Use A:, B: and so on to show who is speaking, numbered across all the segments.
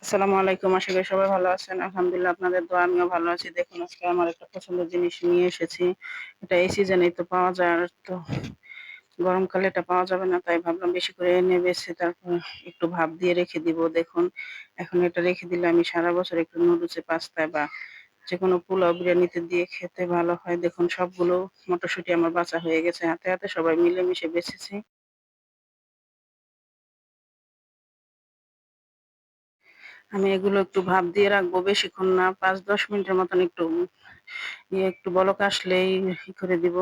A: আসসালামু আলাইকুম। আশা করি সবাই ভালো আছেন। আলহামদুলিল্লাহ আপনাদের দোয়া আমিও ভালো আছি। দেখুন আজকে আমার একটা পছন্দের জিনিস নিয়ে এসেছি। এটা এই সিজনেই তো পাওয়া যায়। আর তো গরমকালে এটা পাওয়া যাবে না। তাই ভাবলাম বেশি করে এনে বেছে তারপর একটু ভাপ দিয়ে রেখে দিব। দেখুন এখন এটা রেখে দিলে আমি সারা বছর একটু নুডলসে, পাস্তায় বা যেকোনো পোলাও, বিরিয়ানিতে দিয়ে খেতে ভালো হয়। দেখুন সবগুলো মটরশুঁটি আমার বাছা হয়ে গেছে। হাতে, হাতে সবাই মিলেমিশে বেছেছি। আমি এগুলো একটু ভাপ দিয়ে রাখবো বেশিক্ষণ না, ৫-১০ মিনিটের মতন একটু বলক আসলেই করে দিব।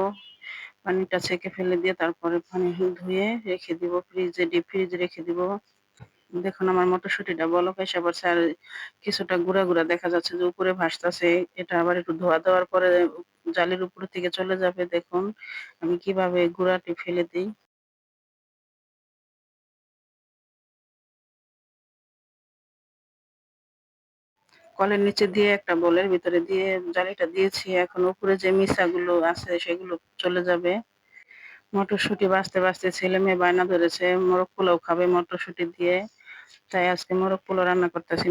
A: পানিটা ছেঁকে ফেলে দিয়ে তারপরে পানি ধুয়ে রেখে দিব ফ্রিজে, ডিপ ফ্রিজে রেখে দিব। দেখুন আমার মটরশুঁটিটা বলক এসে পড়ছে আর কিছুটা গুঁড়া, গুঁড়া দেখা যাচ্ছে যে উপরে ভাসতেছে। এটা আবার একটু ধোয়া দেওয়ার পরে জালির উপর থেকে চলে যাবে। দেখুন আমি কিভাবে গুঁড়াটি ফেলে দেই। কলের নিচে দিয়ে একটা বোলের ভিতরে দিয়ে জালিটা দিয়েছি। এখন উপরে যে মিশাগুলো আছে সেগুলো চলে যাবে। মটরশুঁটি বাছতে, বাছতে ছেলেমেয়ে বায়না ধরেছে মোরগ পোলাও খাবে মটরশুঁটি দিয়ে। তাই আজকে মোরগ পোলাও রান্না করতেছি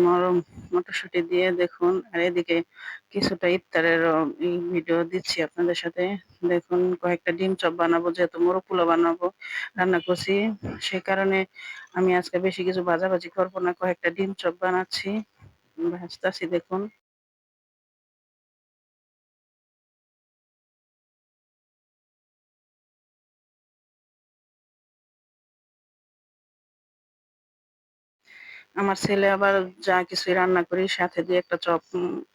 A: মটরশুঁটি দিয়ে। দেখুন আর এদিকে কিছুটা ইফতারেরও ভিডিও দিচ্ছি আপনাদের সাথে। দেখুন কয়েকটা ডিম চপ বানাবো, যেহেতু মোরগ পোলাও বানাবো রান্না করছি। সেই কারণে আমি আজকে বেশি কিছু ভাজাভাজি করবো না, কয়েকটা ডিম চপ বানাচ্ছি, ভাজতাছি দেখুন। আমার ছেলে আবার যা কিছুই রান্না করি সাথে দিয়ে একটা চপ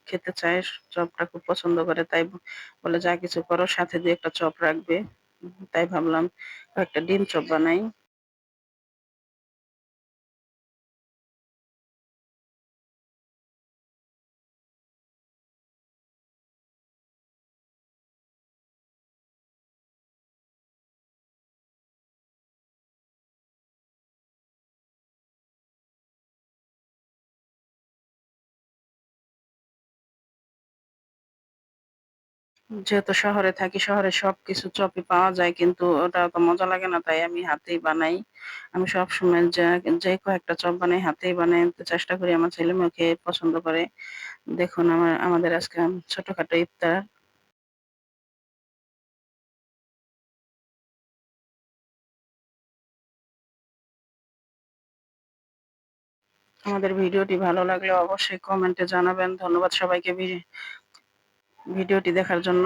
A: খেতে চায়। চপটা খুব পছন্দ করে। তাই বলে যা কিছু করো সাথে দিয়ে একটা চপ রাখবে। তাই ভাবলাম কয়েকটা ডিম চপ বানাই। যেহেতু শহরে থাকি, শহরে সবকিছু চপই পাওয়া যায় কিন্তু ওটা অত মজা লাগে না, তাই আমি হাতেই বানাই। আমি সবসময় যে কয়েকটা চপ বানাই হাতেই বানাই আনতে চেষ্টা করি। আমার ছেলে-মেয়ে খেয়ে পছন্দ করে। দেখুন আমাদের আজকে ছোটখাটো ইফতার। আমাদের ভিডিওটি ভালো লাগলে অবশ্যই কমেন্টে জানাবেন। ধন্যবাদ সবাইকে ভিডিওটি দেখার জন্য।